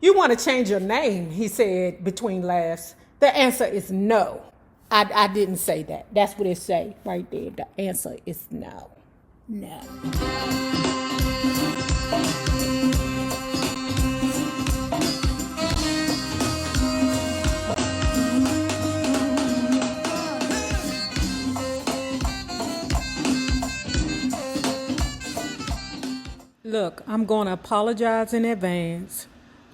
You want to change your name, he said between laughs. The answer is no. I didn't say that. That's what it say right there. The answer is no. No. Look, I'm going to apologize in advance.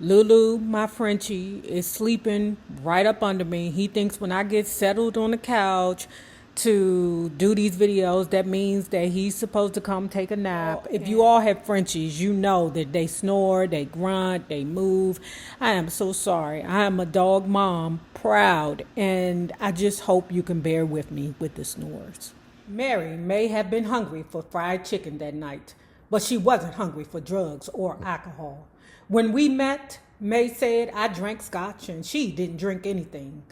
Lulu, my Frenchie, is sleeping right up under me. He thinks when I get settled on the couch to do these videos, that means that he's supposed to come take a nap. If you all have Frenchies, you know that they snore, they grunt, they move. I am so sorry. I am a dog mom, proud, and I just hope you can bear with me with the snores. Mary may have been hungry for fried chicken that night, but she wasn't hungry for drugs or alcohol. When we met, May said I drank scotch and she didn't drink anything.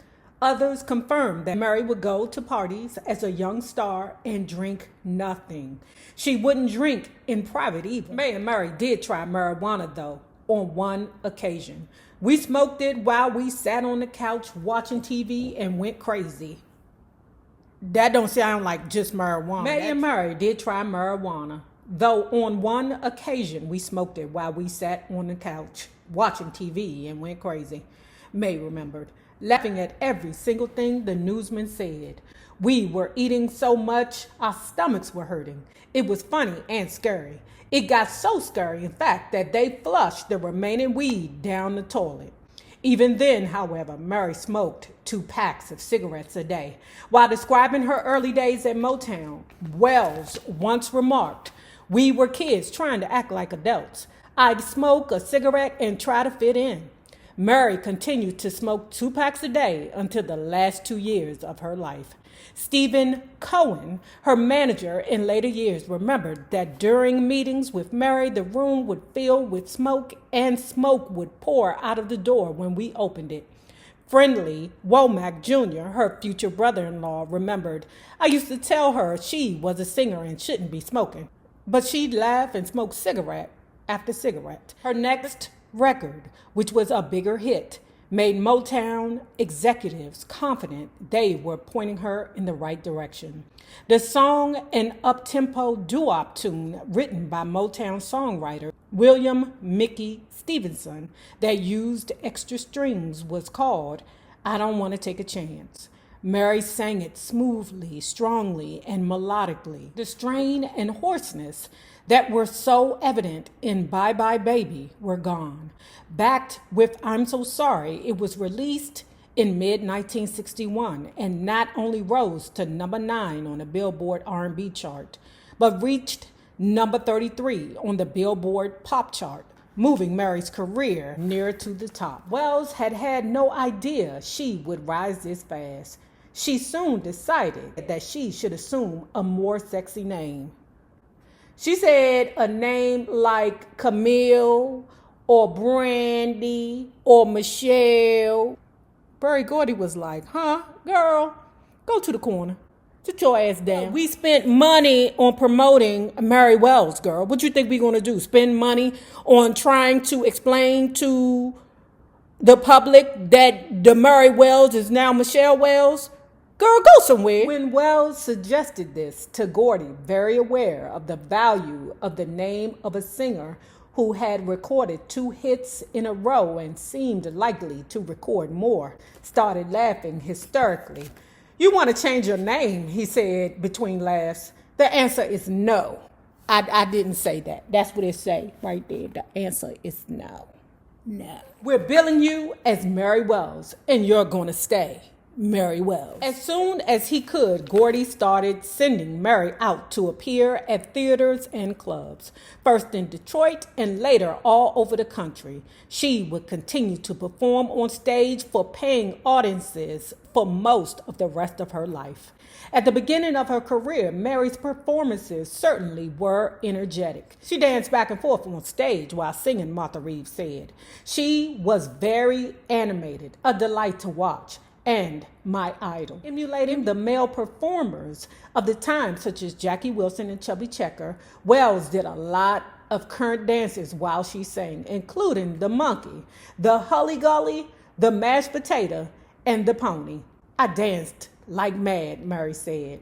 Others confirmed that Mary would go to parties as a young star and drink nothing. She wouldn't drink in private either. May and Mary did try marijuana though, on one occasion. We smoked it while we sat on the couch watching TV and went crazy. That don't sound like just marijuana. May and Mary did try marijuana, though on one occasion we smoked it while we sat on the couch watching TV and went crazy. May remembered, laughing at every single thing the newsman said. We were eating so much, our stomachs were hurting. It was funny and scary. It got so scary, in fact, that they flushed the remaining weed down the toilet. Even then, however, Mary smoked 2 packs of cigarettes a day. While describing her early days at Motown, Wells once remarked, "We were kids trying to act like adults. I'd smoke a cigarette and try to fit in." Mary continued to smoke 2 packs a day until the last 2 years of her life. Stephen Cohen, her manager in later years, remembered that during meetings with Mary, the room would fill with smoke and smoke would pour out of the door when we opened it. Friendly Womack Jr., her future brother-in-law, remembered, "I used to tell her she was a singer and shouldn't be smoking, but she'd laugh and smoke cigarette after cigarette." Her next record, which was a bigger hit, made Motown executives confident they were pointing her in the right direction. The song, an up-tempo doo-wop tune written by Motown songwriter William Mickey Stevenson that used extra strings, was called "I Don't Want to Take a Chance." Mary sang it smoothly, strongly, and melodically. The strain and hoarseness that were so evident in Bye Bye Baby were gone. Backed with I'm So Sorry, it was released in mid-1961 and not only rose to number 9 on the Billboard R&B chart, but reached number 33 on the Billboard Pop chart, moving Mary's career nearer to the top. Wells had had no idea she would rise this fast. She soon decided that she should assume a more sexy name. She said a name like Camille or Brandy or Michelle. Berry Gordy was like, "Huh, girl, go to the corner. Sit your ass down. We spent money on promoting Mary Wells, girl. What you think we gonna do? Spend money on trying to explain to the public that the Mary Wells is now Michelle Wells? Girl, go somewhere." When Wells suggested this to Gordy, very aware of the value of the name of a singer who had recorded 2 hits in a row and seemed likely to record more, started laughing hysterically. "You want to change your name," he said between laughs. The answer is no. I didn't say that. That's what it say right there. The answer is no. No. We're billing you as Mary Wells, and you're going to stay Mary Wells. As soon as he could, Gordy started sending Mary out to appear at theaters and clubs, first in Detroit and later all over the country. She would continue to perform on stage for paying audiences for most of the rest of her life. At the beginning of her career, Mary's performances certainly were energetic. She danced back and forth on stage while singing, Martha Reeves said. She was very animated, a delight to watch, and my idol. Emulating the male performers of the time, such as Jackie Wilson and Chubby Checker, Wells did a lot of current dances while she sang, including the monkey, the hully gully, the mashed potato, and the pony. I danced like mad, Mary said.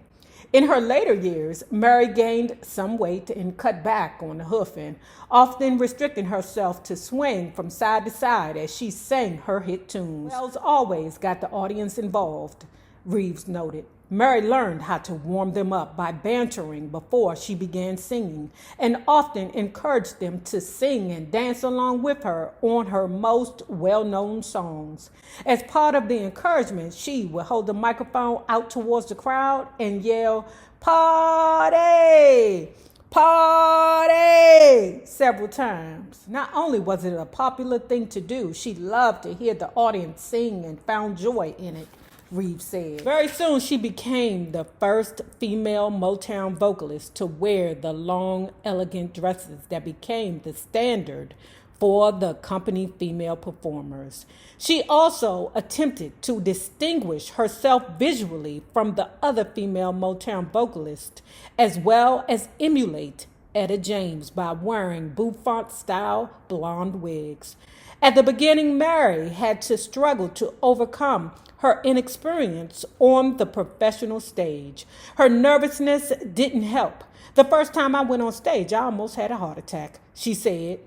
In her later years, Mary gained some weight and cut back on the hoofing, often restricting herself to swing from side to side as she sang her hit tunes. Wells always got the audience involved, Reeves noted. Mary learned how to warm them up by bantering before she began singing, and often encouraged them to sing and dance along with her on her most well-known songs. As part of the encouragement, she would hold the microphone out towards the crowd and yell, "Party! Party!" several times. Not only was it a popular thing to do, she loved to hear the audience sing and found joy in it, Reeves said. Very soon, she became the first female Motown vocalist to wear the long, elegant dresses that became the standard for the company female performers. She also attempted to distinguish herself visually from the other female Motown vocalists, as well as emulate Etta James by wearing bouffant-style blonde wigs. At the beginning, Mary had to struggle to overcome her inexperience on the professional stage. Her nervousness didn't help. "The first time I went on stage, I almost had a heart attack," she said.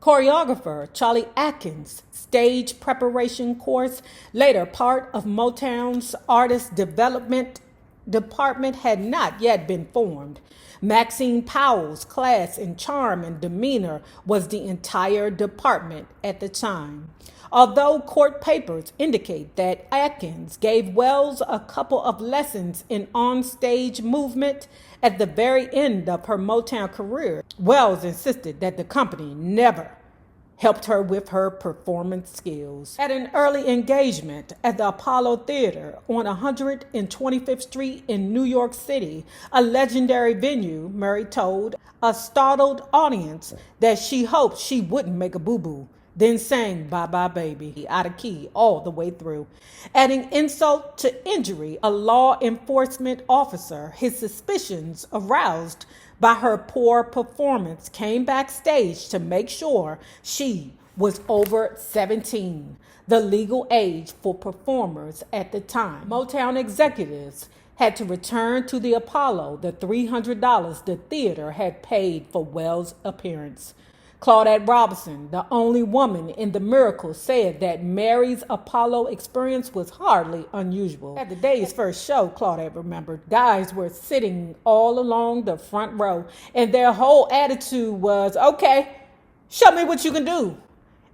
Choreographer Charlie Atkins' stage preparation course, later part of Motown's artist development department, had not yet been formed. Maxine Powell's class in charm and demeanor was the entire department at the time. Although court papers indicate that Atkins gave Wells a couple of lessons in on-stage movement at the very end of her Motown career, Wells insisted that the company never helped her with her performance skills. At an early engagement at the Apollo Theater on 125th Street in New York City, a legendary venue, Mary told a startled audience that she hoped she wouldn't make a boo-boo, then sang "Bye Bye Baby" out of key all the way through. Adding insult to injury, a law enforcement officer, his suspicions aroused by her poor performance, came backstage to make sure she was over 17, the legal age for performers at the time. Motown executives had to return to the Apollo the $300 the theater had paid for Wells' appearance. Claudette Robinson, the only woman in the Miracle, said that Mary's Apollo experience was hardly unusual. At the day's first show, Claudette remembered, guys were sitting all along the front row, and their whole attitude was, "Okay, show me what you can do."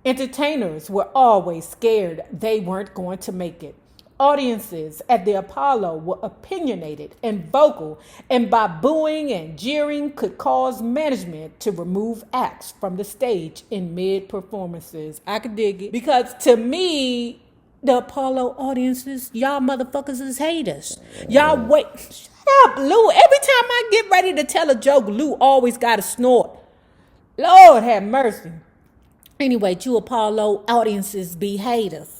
Entertainers were always scared they weren't going to make it. Audiences at the Apollo were opinionated and vocal, and by booing and jeering could cause management to remove acts from the stage in mid-performances. I could dig it, because to me, the Apollo audiences, y'all motherfuckers is haters. Y'all wait. Shut up, Lou. Every time I get ready to tell a joke, Lou always got to snort. Lord have mercy. Anyway, you Apollo audiences be haters.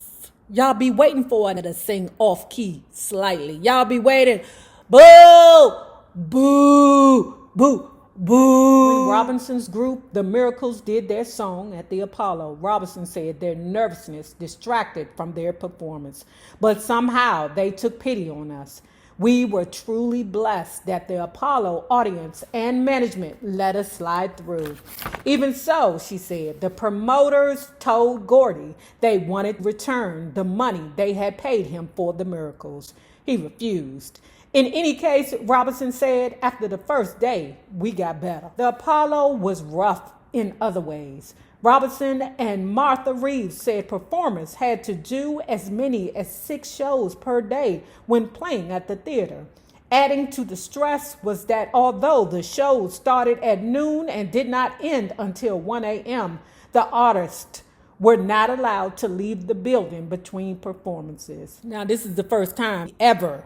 Y'all be waiting for her to sing off key slightly. Y'all be waiting. Boo! Boo! Boo! Boo! When Robinson's group, The Miracles, did their song at the Apollo, Robinson said their nervousness distracted from their performance. But somehow they took pity on us. We were truly blessed that the Apollo audience and management let us slide through. Even so, she said, the promoters told Gordy they wanted to return the money they had paid him for the Miracles. He refused. In any case, Robinson said, after the first day, we got better. The Apollo was rough in other ways. Robinson and Martha Reeves said performers had to do as many as 6 shows per day when playing at the theater. Adding to the stress was that although the shows started at noon and did not end until 1 a.m., the artists were not allowed to leave the building between performances. Now, this is the first time ever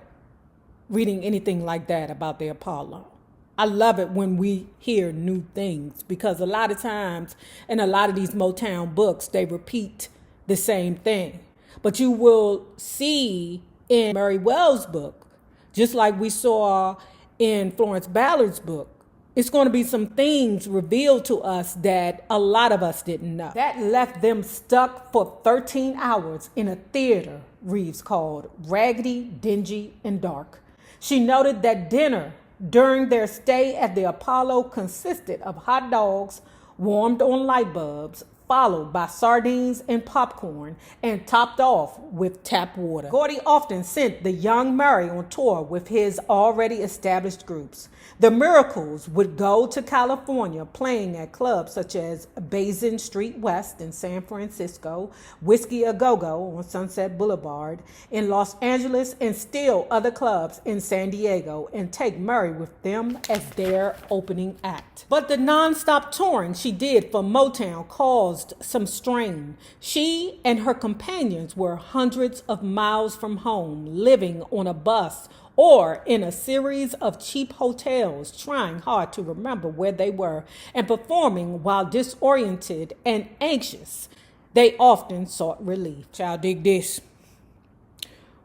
reading anything like that about the Apollo. I love it when we hear new things, because a lot of times in a lot of these Motown books, they repeat the same thing. But you will see in Mary Wells' book, just like we saw in Florence Ballard's book, it's going to be some things revealed to us that a lot of us didn't know. That left them stuck for 13 hours in a theater Reeves called raggedy, dingy, and dark. She noted that dinner during their stay at the Apollo consisted of hot dogs warmed on light bulbs, followed by sardines and popcorn, and topped off with tap water. Gordy often sent the young Murray on tour with his already established groups. The Miracles would go to California, playing at clubs such as Bazin Street West in San Francisco, Whiskey A Go-Go on Sunset Boulevard in Los Angeles, and still other clubs in San Diego, and take Murray with them as their opening act. But the nonstop touring she did for Motown caused some strain. She and her companions were hundreds of miles from home, living on a bus or in a series of cheap hotels, trying hard to remember where they were, and performing while disoriented and anxious. They often sought relief. Child, dig this.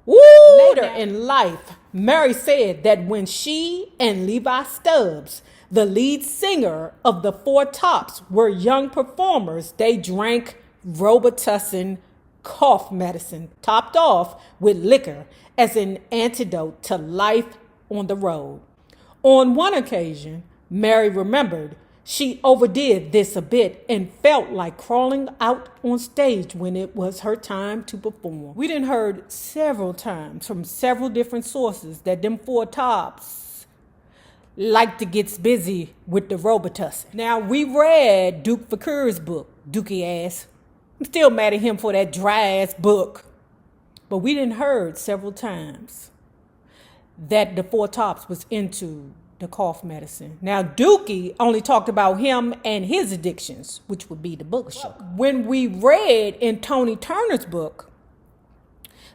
Woo! Later in life, Mary said that when she and Levi Stubbs, the lead singer of the Four Tops, were young performers, they drank Robitussin cough medicine, topped off with liquor as an antidote to life on the road. On one occasion, Mary remembered she overdid this a bit and felt like crawling out on stage when it was her time to perform. We done heard several times from several different sources that them Four Tops like to get busy with the Robitussin. Now, we read Duke Fakur's book, Dookie ass. I'm still mad at him for that dry-ass book. But we done heard several times that the Four Tops was into the cough medicine. Now, Dookie only talked about him and his addictions, which would be the booger sugar. When we read in Tony Turner's book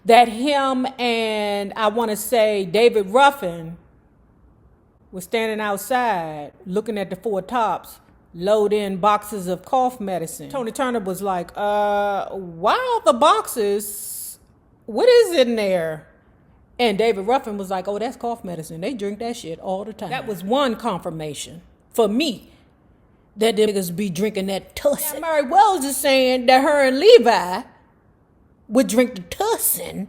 that him and, I want to say, David Ruffin was standing outside looking at the Four Tops load in boxes of cough medicine, Tony Turner was like, why all the boxes? What is in there? And David Ruffin was like, oh, that's cough medicine. They drink that shit all the time. That was one confirmation for me that them niggas be drinking that tussin. Now, Mary Wells is saying that her and Levi would drink the tussin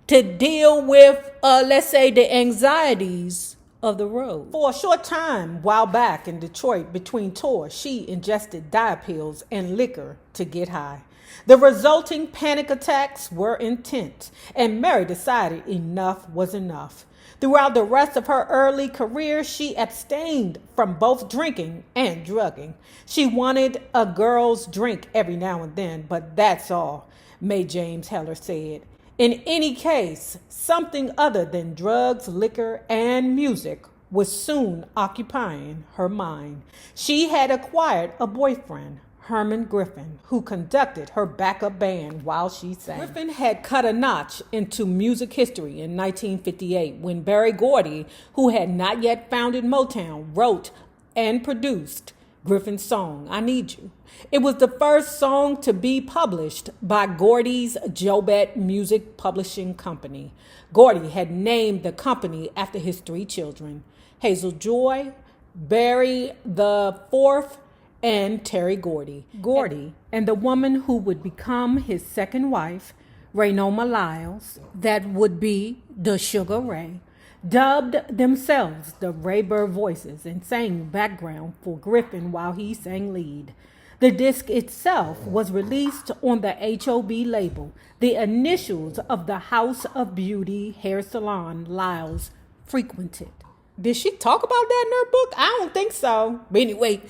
to deal with, let's say, the anxieties of the road. For a short time, while back in Detroit between tours, she ingested diet pills and liquor to get high. The resulting panic attacks were intense, and Mary decided enough was enough. Throughout the rest of her early career, she abstained from both drinking and drugging. She wanted a girl's drink every now and then, but that's all, Mae James Heller said. In any case, something other than drugs, liquor, and music was soon occupying her mind. She had acquired a boyfriend, Herman Griffin, who conducted her backup band while she sang. Griffin had cut a notch into music history in 1958 when Berry Gordy, who had not yet founded Motown, wrote and produced Griffin's song, I Need You. It was the first song to be published by Gordy's Jobet Music Publishing Company. Gordy had named the company after his three children, Hazel Joy, Barry the Fourth, and Terry Gordy. Gordy and the woman who would become his second wife, Raynoma Lyles, that would be the Sugar Ray, dubbed themselves the Rayburn Voices and sang background for Griffin while he sang lead. The disc itself was released on the HOB label, the initials of the House of Beauty hair salon Lyles frequented. Did she talk about that in her book? I don't think so. But anyway,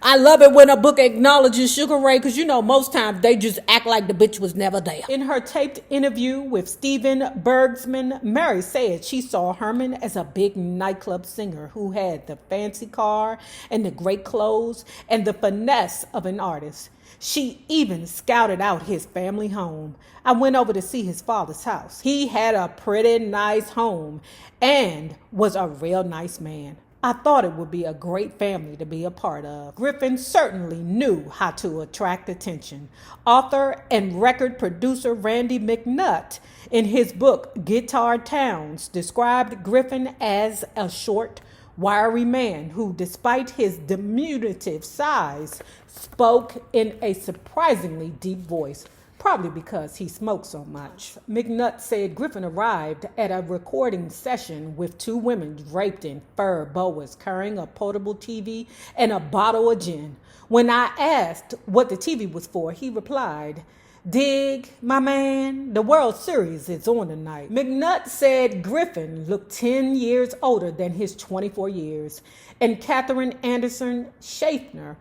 I love it when a book acknowledges Sugar Ray because, you know, most times they just act like the bitch was never there. In her taped interview with Steven Bergsman, Mary said she saw Herman as a big nightclub singer who had the fancy car and the great clothes and the finesse of an artist. She even scouted out his family home. I went over to see his father's house. He had a pretty nice home and was a real nice man. I thought it would be a great family to be a part of. Griffin certainly knew how to attract attention. Author and record producer Randy McNutt, in his book Guitar Towns, described Griffin as a short, wiry man who, despite his diminutive size, spoke in a surprisingly deep voice, probably because he smoked so much. McNutt said Griffin arrived at a recording session with two women draped in fur boas carrying a portable TV and a bottle of gin. When I asked what the TV was for, he replied, "Dig, my man, the World Series is on tonight." McNutt said Griffin looked 10 years older than his 24 years. And Catherine Anderson Schaffner,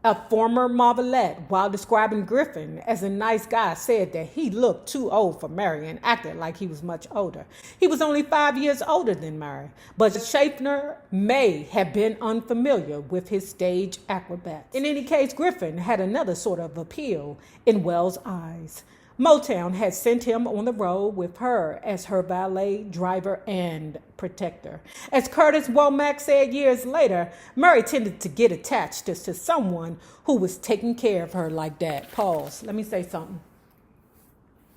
a former Marvelette, while describing Griffin as a nice guy, said that he looked too old for Mary and acted like he was much older. He was only 5 years older than Mary, but Schaffner may have been unfamiliar with his stage acrobats. In any case, Griffin had another sort of appeal in Wells' eyes. Motown had sent him on the road with her as her valet, driver, and protector. As Curtis Womack said years later, Mary tended to get attached to someone who was taking care of her like that. Pause. Let me say something.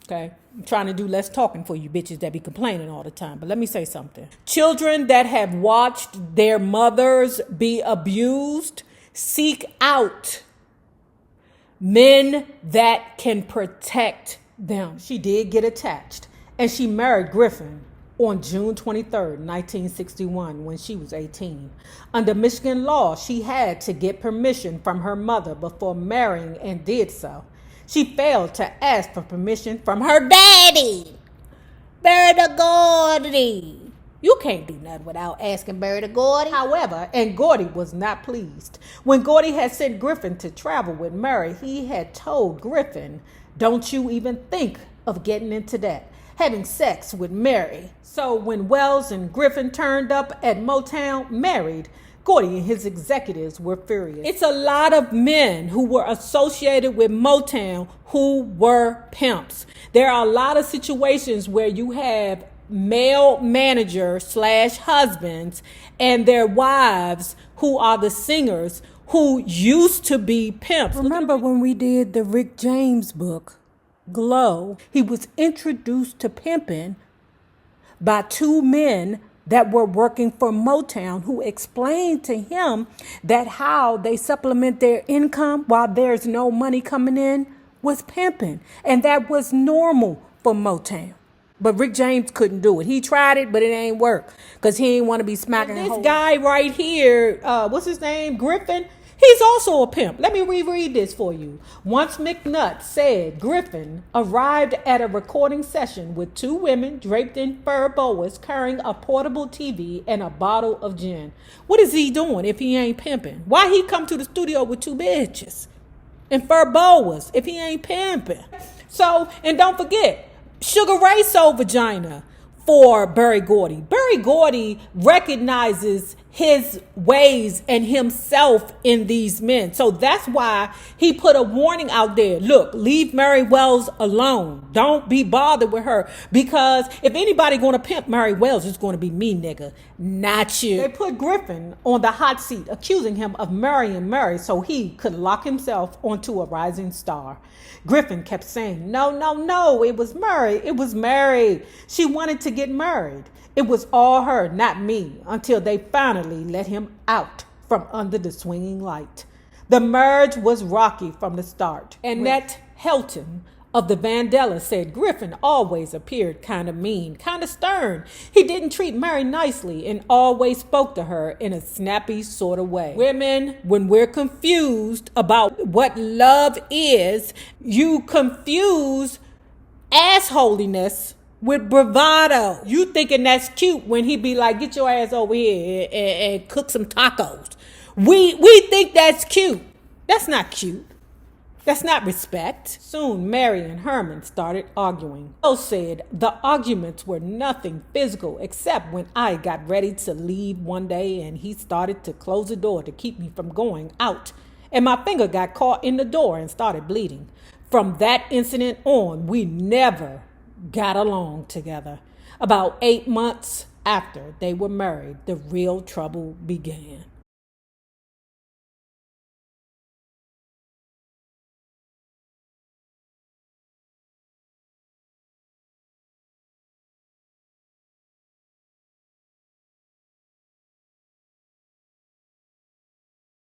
Okay? I'm trying to do less talking for you bitches that be complaining all the time, but let me say something. Children that have watched their mothers be abused seek out men that can protect them. She did get attached, and she married Griffin on June 23rd, 1961, when she was 18. Under Michigan law, she had to get permission from her mother before marrying and did so. She failed to ask for permission from her daddy, Barry the Gordy. You can't do nothing without asking Barry the Gordy. However, and Gordy was not pleased. When Gordy had sent Griffin to travel with Mary, he had told Griffin, "Don't you even think of getting into that, having sex with Mary." So when Wells and Griffin turned up at Motown married, Gordy and his executives were furious. It's a lot of men who were associated with Motown who were pimps. There are a lot of situations where you have male manager / husbands and their wives who are the singers who used to be pimps. Remember when we did the Rick James book, Glow? He was introduced to pimping by two men that were working for Motown who explained to him that how they supplement their income while there's no money coming in was pimping. And that was normal for Motown. But Rick James couldn't do it. He tried it, but it ain't work because he ain't want to be smacking. And this guy right here, what's his name? Griffin. He's also a pimp. Let me reread this for you. Once McNutt said Griffin arrived at a recording session with two women draped in fur boas carrying a portable TV and a bottle of gin. What is he doing if he ain't pimping? Why he come to the studio with two bitches in fur boas if he ain't pimping? So, and don't forget, Sugar Ray sold vagina for Berry Gordy. Berry Gordy recognizes his ways and himself in these men. So that's why he put a warning out there. Look, leave Mary Wells alone. Don't be bothered with her. Because if anybody going to pimp Mary Wells, it's going to be me, nigga, not you. They put Griffin on the hot seat, accusing him of marrying Mary so he could lock himself onto a rising star. Griffin kept saying, no, it was Mary. It was Mary. She wanted to get married. It was all her, not me, until they finally let him out from under the swinging light. The marriage was rocky from the start. Annette Helton of the Vandellas said Griffin always appeared kind of mean, kind of stern. He didn't treat Mary nicely and always spoke to her in a snappy sort of way. Women, when we're confused about what love is, you confuse assholiness with bravado. You thinking that's cute when he be like, get your ass over here and cook some tacos. We think that's cute. That's not cute. That's not respect. Soon, Mary and Herman started arguing. Bill said the arguments were nothing physical except when I got ready to leave one day and he started to close the door to keep me from going out. And my finger got caught in the door and started bleeding. From that incident on, we never got along together. About 8 months after they were married, the real trouble began.